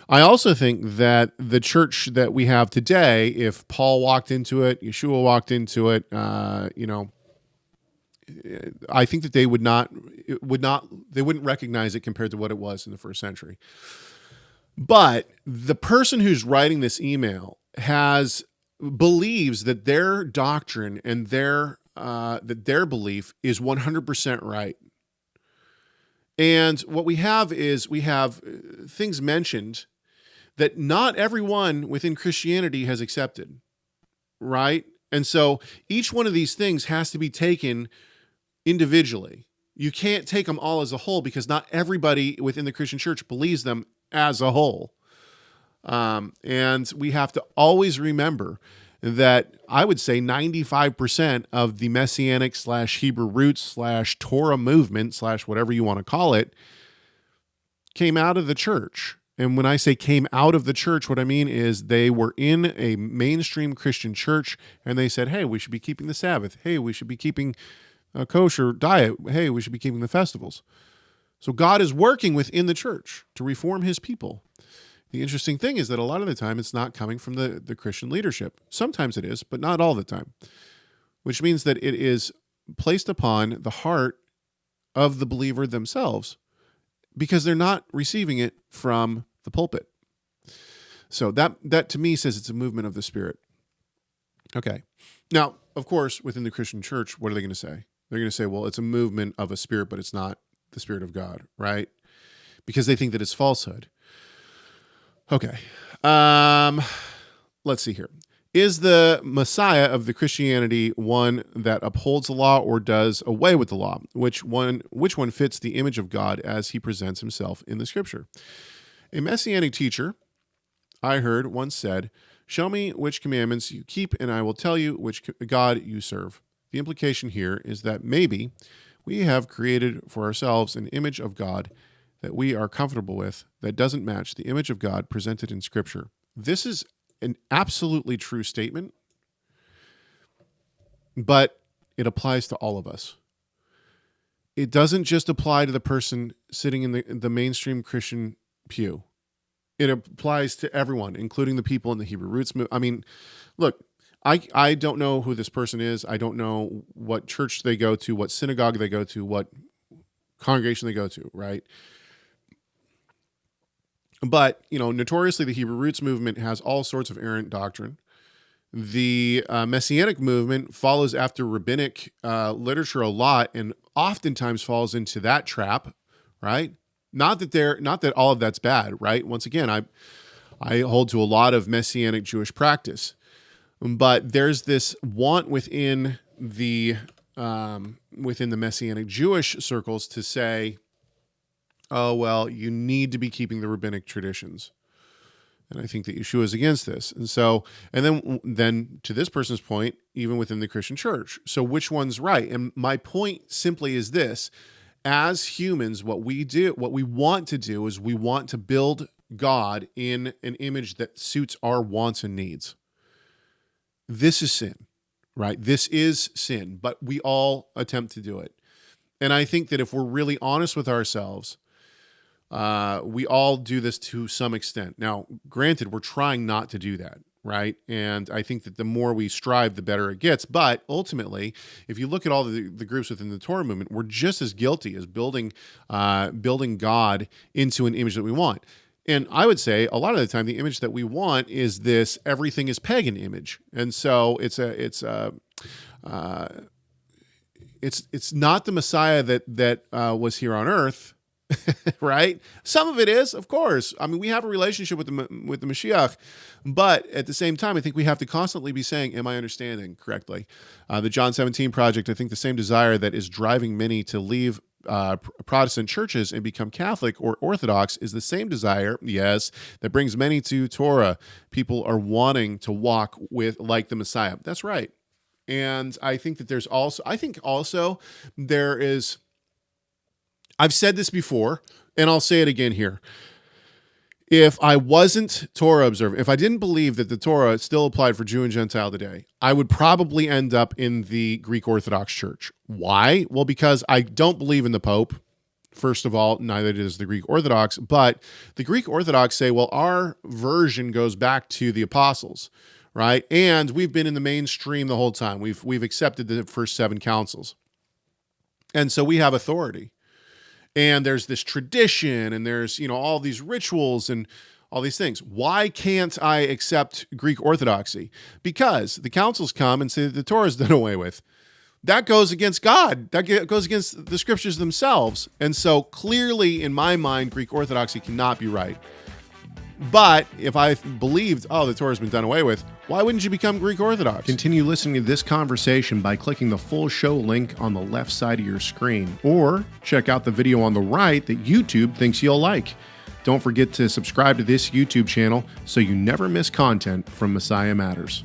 I also think that the church that we have today, if Paul walked into it, Yeshua walked into it, I think that they they wouldn't recognize it compared to what it was in the first century. But the person who's writing this email believes that their doctrine and their belief is 100% right. And what we have is things mentioned that not everyone within Christianity has accepted, right? And so each one of these things has to be taken individually. You can't take them all as a whole because not everybody within the Christian church believes them as a whole. And we have to always remember that I would say 95% of the Messianic / Hebrew roots / Torah movement / whatever you want to call it came out of the church. And when I say came out of the church, what I mean is they were in a mainstream Christian church and they said, hey, we should be keeping the Sabbath. Hey, we should be keeping a kosher diet. Hey, we should be keeping the festivals. So God is working within the church to reform his people. The interesting thing is that a lot of the time it's not coming from the Christian leadership. Sometimes it is, but not all the time, which means that it is placed upon the heart of the believer themselves because they're not receiving it from the pulpit. So that to me says it's a movement of the Spirit. Okay. Now, of course, within the Christian church, what are they going to say? They're going to say, well, it's a movement of a spirit, but it's not the Spirit of God, right? Because they think that it's falsehood. Okay. Let's see here. Is the Messiah of the Christianity one that upholds the law or does away with the law? Which one fits the image of God as he presents himself in the scripture? A Messianic teacher, I heard, once said, show me which commandments you keep and I will tell you which God you serve. The implication here is that maybe we have created for ourselves an image of God that we are comfortable with that doesn't match the image of God presented in Scripture. This is an absolutely true statement, but it applies to all of us. It doesn't just apply to the person sitting in the mainstream Christian pew. It applies to everyone, including the people in the Hebrew roots movement. I mean, look, I don't know who this person is. I don't know what church they go to, what synagogue they go to, what congregation they go to, right? But, notoriously the Hebrew roots movement has all sorts of errant doctrine. The Messianic movement follows after rabbinic literature a lot and oftentimes falls into that trap, right? Not that all of that's bad, right? Once again, I hold to a lot of Messianic Jewish practice, but there's this want within the Messianic Jewish circles to say, oh, well, you need to be keeping the rabbinic traditions. And I think that Yeshua is against this. And then to this person's point, even within the Christian church. So which one's right? And my point simply is this. As humans, what we want to do is we want to build God in an image that suits our wants and needs. This is sin, right? This is sin, but we all attempt to do it. And I think that if we're really honest with ourselves, we all do this to some extent. Now, granted, we're trying not to do that, right? And I think that the more we strive, the better it gets. But ultimately, if you look at all the groups within the Torah movement, we're just as guilty as building God into an image that we want. And I would say a lot of the time, the image that we want is this everything is pagan image. And so it's not the Messiah that was here on earth. Right? Some of it is, of course. I mean, we have a relationship with the Mashiach, but at the same time, I think we have to constantly be saying, am I understanding correctly? The John 17 Project, I think the same desire that is driving many to leave Protestant churches and become Catholic or Orthodox is the same desire, yes, that brings many to Torah. People are wanting to walk like the Messiah. That's right. And I think that there is, I've said this before, and I'll say it again here. If I wasn't Torah observant, if I didn't believe that the Torah still applied for Jew and Gentile today, I would probably end up in the Greek Orthodox Church. Why? Well, because I don't believe in the Pope, First of all, neither does the Greek Orthodox, but the Greek Orthodox say, well, our version goes back to the apostles, right? And we've been in the mainstream the whole time. We've accepted the first 7 councils. And so we have authority. And there's this tradition, and there's, all these rituals and all these things. Why can't I accept Greek Orthodoxy? Because the councils come and say that the Torah is done away with. That goes against God. That goes against the scriptures themselves. And so clearly, in my mind, Greek Orthodoxy cannot be right. But if I believed, the Torah's been done away with, why wouldn't you become Greek Orthodox? Continue listening to this conversation by clicking the full show link on the left side of your screen, or check out the video on the right that YouTube thinks you'll like. Don't forget to subscribe to this YouTube channel so you never miss content from Messiah Matters.